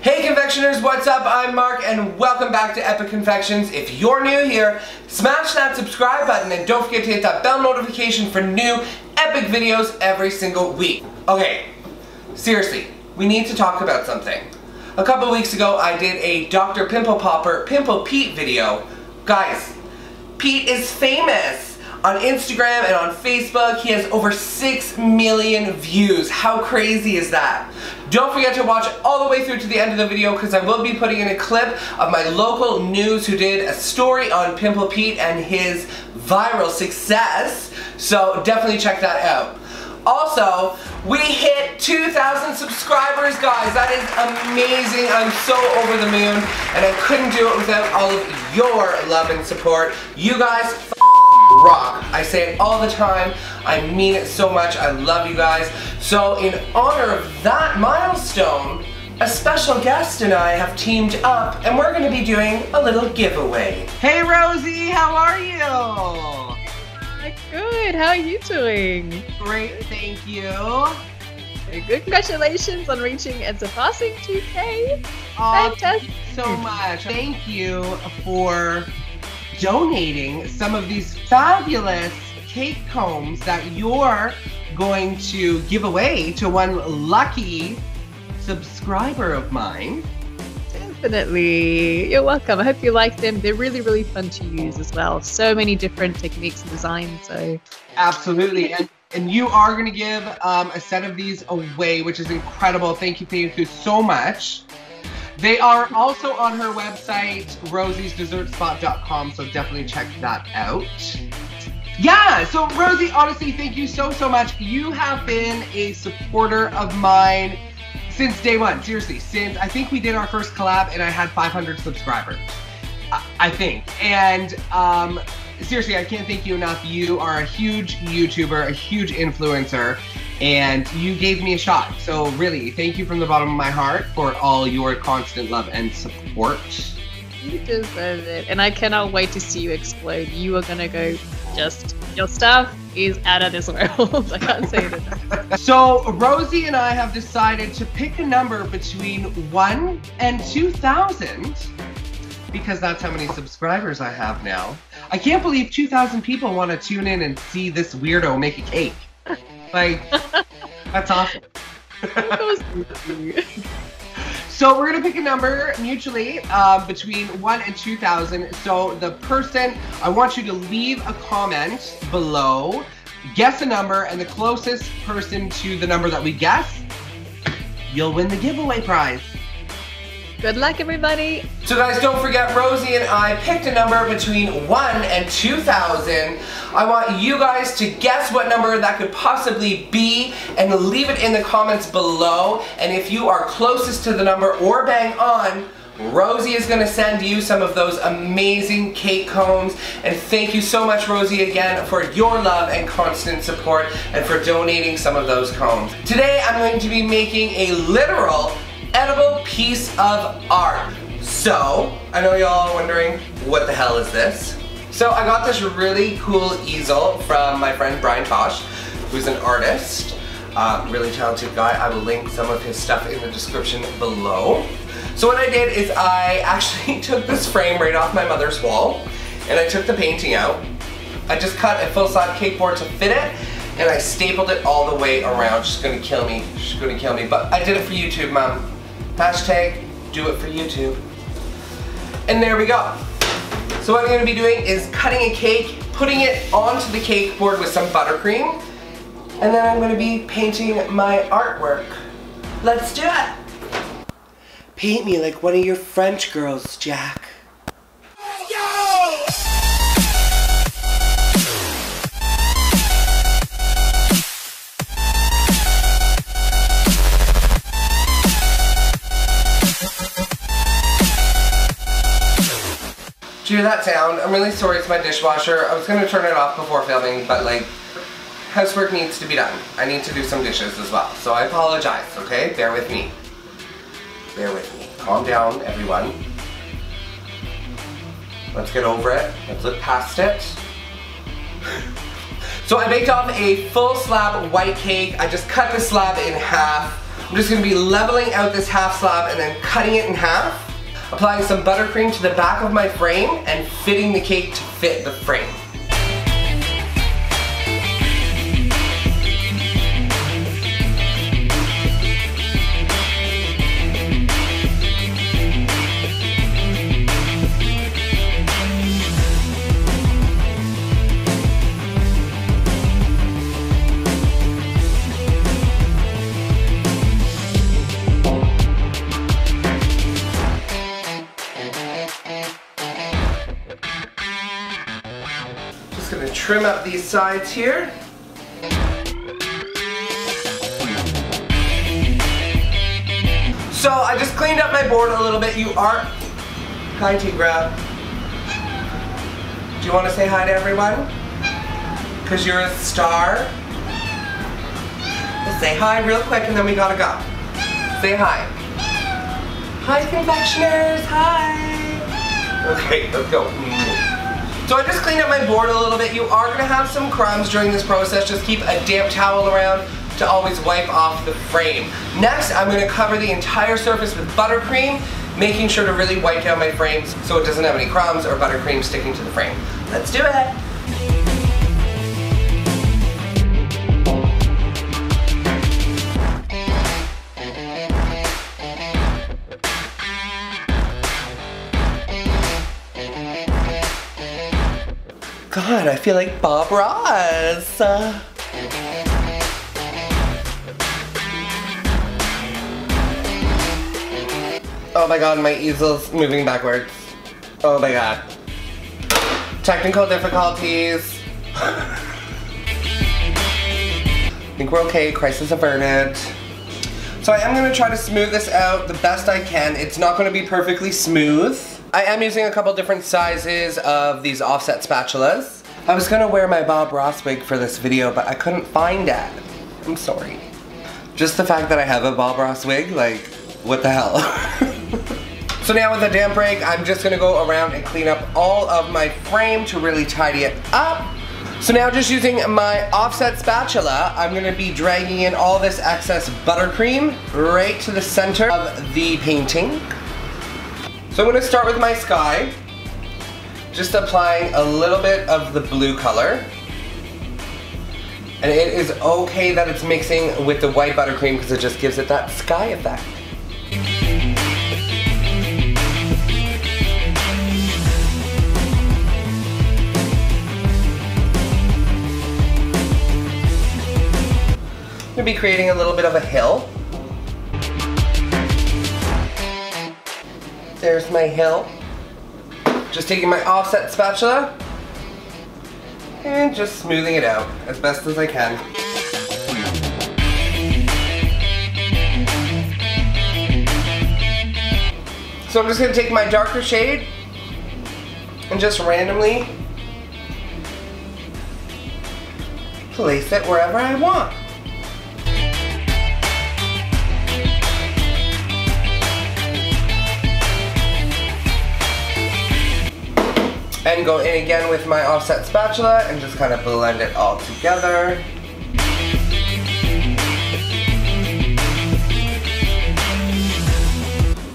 Hey confectioners, what's up? I'm Mark and welcome back to epicconfections. If you're new here, smash that subscribe button and don't forget to hit that bell notification for new epic videos every single week. Okay, seriously, we need to talk about something. A couple weeks ago I did a Dr. Pimple Popper Pimple Pete video. Guys, Pete is famous on Instagram and on Facebook. He has over 6 million views. How crazy is that? Don't forget to watch all the way through to the end of the video because I will be putting in a clip of my local news who did a story on Pimple Pete and his viral success. So definitely check that out. Also, we hit 2,000 subscribers, guys. That is amazing. I'm so over the moon and I couldn't do it without all of your love and support. You guys rock. I say it all the time. I mean it so much. I love you guys. So in honor of that milestone, a special guest and I have teamed up and we're going to be doing a little giveaway. Hey Rosie, how are you? Good, how are you doing? Great, thank you. Very good, congratulations on reaching and surpassing 2K. Oh, fantastic. thank you so much. Thank you for donating some of these fabulous cake combs that you're going to give away to one lucky subscriber of mine. Definitely. You're welcome. I hope you like them. They're really, really fun to use as well. So many different techniques and designs. So absolutely. And you are going to give a set of these away, which is incredible. Thank you so much. They are also on her website, rosiesdessertspot.com, so definitely check that out. Yeah, so Rosie, honestly, thank you so much. You have been a supporter of mine since day one. Seriously, since I think we did our first collab and I had 500 subscribers, I think. And seriously, I can't thank you enough. You are a huge YouTuber, a huge influencer, and you gave me a shot. So really, thank you from the bottom of my heart for all your constant love and support. You deserve it. And I cannot wait to see you explode. You are gonna go your stuff is out of this world. I can't say it enough. So Rosie and I have decided to pick a number between 1 and 2,000 because that's how many subscribers I have now. I can't believe 2,000 people want to tune in and see this weirdo make a cake. Like, that's awesome. So we're gonna pick a number mutually between 1 and 2,000. So the person, I want you to leave a comment below, guess a number, and the closest person to the number that we guess, you'll win the giveaway prize. Good luck, everybody. So guys, don't forget, Rosie and I picked a number between 1 and 2,000. I want you guys to guess what number that could possibly be and leave it in the comments below. And if you are closest to the number or bang on, Rosie is going to send you some of those amazing cake combs. And thank you so much, Rosie, again for your love and constant support and for donating some of those combs. Today I'm going to be making a literal edible piece of art. So, I know y'all are wondering, what the hell is this? So I got this really cool easel from my friend Brian Tosh, who's an artist, really talented guy. I will link some of his stuff in the description below. So what I did is I actually took this frame right off my mother's wall, and I took the painting out. I just cut a full-size cake board to fit it, and I stapled it all the way around. She's gonna kill me, she's gonna kill me, but I did it for YouTube, Mom. Hashtag, do it for YouTube. And there we go. So what I'm gonna be doing is cutting a cake, putting it onto the cake board with some buttercream, and then I'm gonna be painting my artwork. Let's do it. Paint me like one of your French girls, Jack. Do you hear that sound? I'm really sorry, it's my dishwasher. I was gonna turn it off before filming, but like, housework needs to be done. I need to do some dishes as well, so I apologize, okay? Bear with me. Bear with me. Calm down, everyone. Let's get over it. Let's look past it. So I baked off a full slab white cake. I just cut the slab in half. I'm just going to be leveling out this half slab and then cutting it in half, applying some buttercream to the back of my frame and fitting the cake to fit the frame. Trim up these sides here. So I just cleaned up my board a little bit. You are... Hi, Tigra. Do you want to say hi to everyone? Because you're a star? Well, say hi real quick and then we gotta go. Say hi. Hi, confectioners. Hi. Okay, let's go. So I just cleaned up my board a little bit. You are going to have some crumbs during this process. Just keep a damp towel around to always wipe off the frame. Next, I'm going to cover the entire surface with buttercream, making sure to really wipe down my frames so it doesn't have any crumbs or buttercream sticking to the frame. Let's do it! God, I feel like Bob Ross. Oh my god, my easel's moving backwards. Oh my god. Technical difficulties. I think we're okay, crisis averted. So I am going to try to smooth this out the best I can. It's not going to be perfectly smooth. I am using a couple different sizes of these offset spatulas. I was gonna wear my Bob Ross wig for this video, but I couldn't find it. I'm sorry. Just the fact that I have a Bob Ross wig, like, what the hell? So now with a damp rag, I'm just gonna go around and clean up all of my frame to really tidy it up. So now just using my offset spatula, I'm gonna be dragging in all this excess buttercream right to the center of the painting. So I'm going to start with my sky, just applying a little bit of the blue color. And it is okay that it's mixing with the white buttercream because it just gives it that sky effect. I'm going to be creating a little bit of a hill. There's my hill. Just taking my offset spatula and just smoothing it out as best as I can. So I'm just going to take my darker shade and just randomly place it wherever I want. And go in again with my offset spatula and just kind of blend it all together.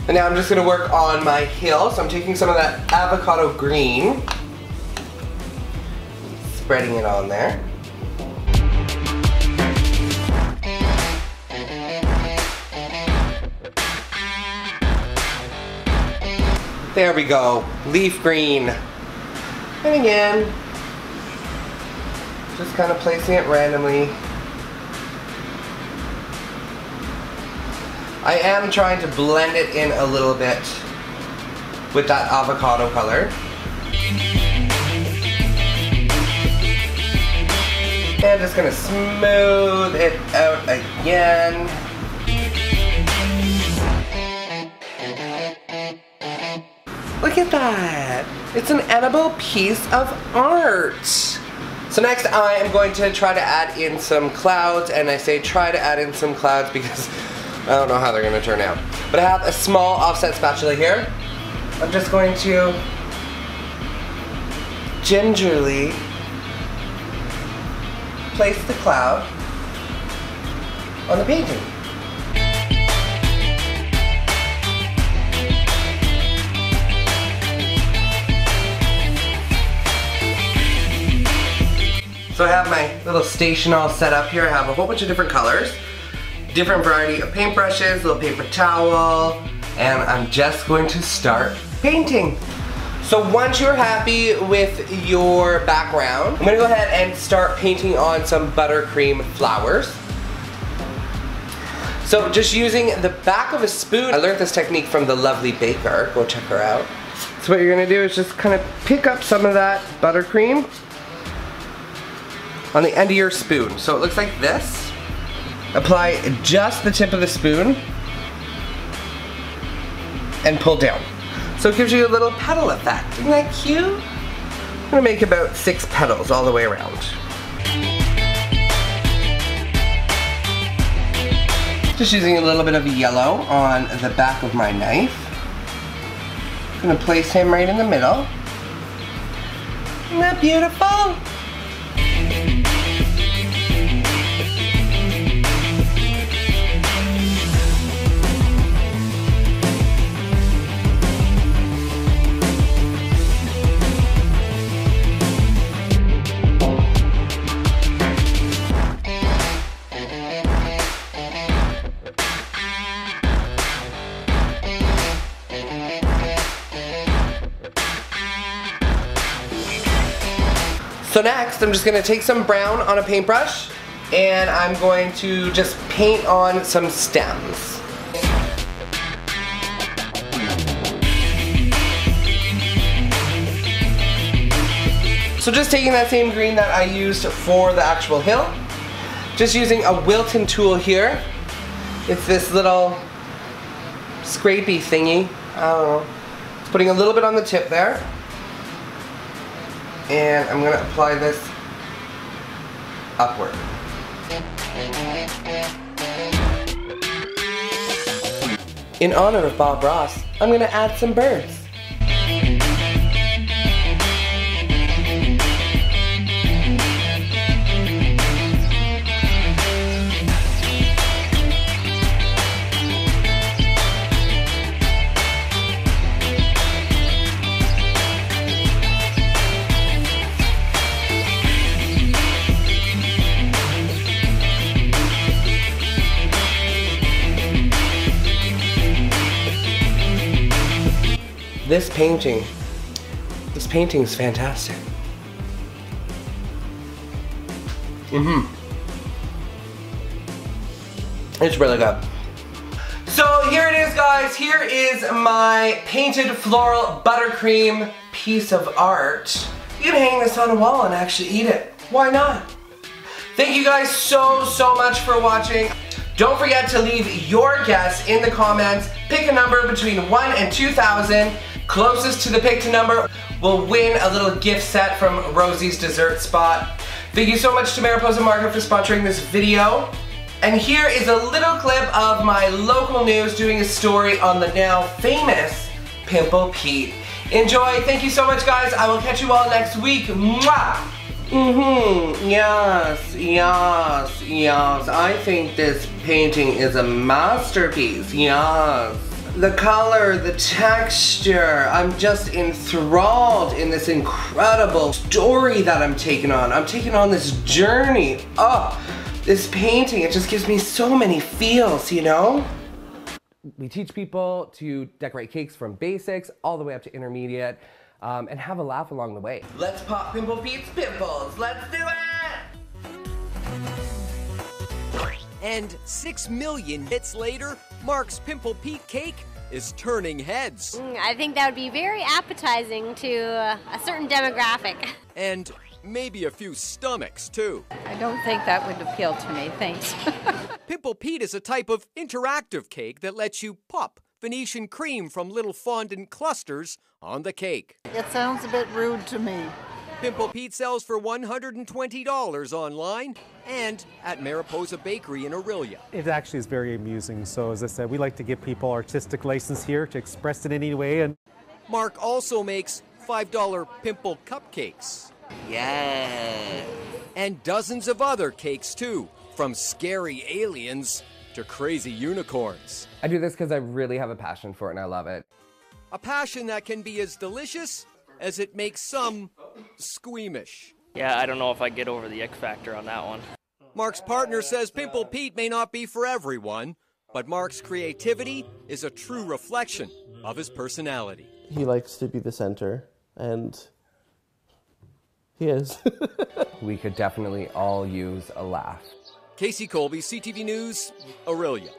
And now I'm just going to work on my hill. So I'm taking some of that avocado green, spreading it on there. There we go, leaf green. And again, just kind of placing it randomly. I am trying to blend it in a little bit with that avocado color. And just gonna smooth it out again. Look at that! It's an edible piece of art! So next I am going to try to add in some clouds, and I say try to add in some clouds because I don't know how they're going to turn out. But I have a small offset spatula here. I'm just going to gingerly place the cloud on the painting. So I have my little station all set up here. I have a whole bunch of different colors, different variety of paintbrushes, little paper towel, and I'm just going to start painting. So once you're happy with your background, I'm gonna go ahead and start painting on some buttercream flowers. So just using the back of a spoon, I learned this technique from the lovely baker, go check her out. So what you're gonna do is just kind of pick up some of that buttercream on the end of your spoon. So it looks like this. Apply just the tip of the spoon and pull down. So it gives you a little petal effect. Isn't that cute? I'm gonna make about 6 petals all the way around. Just using a little bit of yellow on the back of my knife. I'm gonna place him right in the middle. Isn't that beautiful? So next, I'm just gonna take some brown on a paintbrush and I'm going to just paint on some stems. So just taking that same green that I used for the actual hill, just using a Wilton tool here. It's this little scrapey thingy, I don't know. Just putting a little bit on the tip there. And I'm gonna apply this upward. In honor of Bob Ross, I'm gonna add some birds. This painting is fantastic. It's really good. So here it is, guys. Here is my painted floral buttercream piece of art. You can hang this on a wall and actually eat it. Why not? Thank you guys so much for watching. Don't forget to leave your guess in the comments. Pick a number between 1 and 2,000. Closest to the picked number will win a little gift set from Rosie's Dessert Spot. Thank you so much to Mariposa Market for sponsoring this video. And here is a little clip of my local news doing a story on the now famous Pimple Pete. Enjoy. Thank you so much, guys. I will catch you all next week. Mwah! Yes. I think this painting is a masterpiece. Yes. The color, the texture, I'm just enthralled in this incredible story that I'm taking on. I'm taking on this journey. Oh, this painting, it just gives me so many feels, you know? We teach people to decorate cakes from basics all the way up to intermediate and have a laugh along the way. Let's pop Pimple Pete's pimples. Let's do it! And 6 million hits later, Mark's Pimple Pete cake is turning heads. I think that would be very appetizing to a certain demographic. And maybe a few stomachs, too. I don't think that would appeal to me, thanks. Pimple Pete is a type of interactive cake that lets you pop Venetian cream from little fondant clusters on the cake. It sounds a bit rude to me. Pimple Pete sells for $120 online and at Mariposa Bakery in Aurelia. It actually is very amusing. So as I said, we like to give people artistic license here to express it in any way. And Mark also makes $5 pimple cupcakes. Yeah. And dozens of other cakes too, from scary aliens to crazy unicorns. I do this because I really have a passion for it and I love it. A passion that can be as delicious as it makes some squeamish. Yeah, I don't know if I get over the ick factor on that one. Mark's partner says Pimple Pete may not be for everyone, but Mark's creativity is a true reflection of his personality. He likes to be the center, and he is. We could definitely all use a laugh. Casey Colby, CTV News, Aurelia.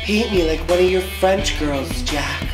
Paint me like one of your French girls, Jack.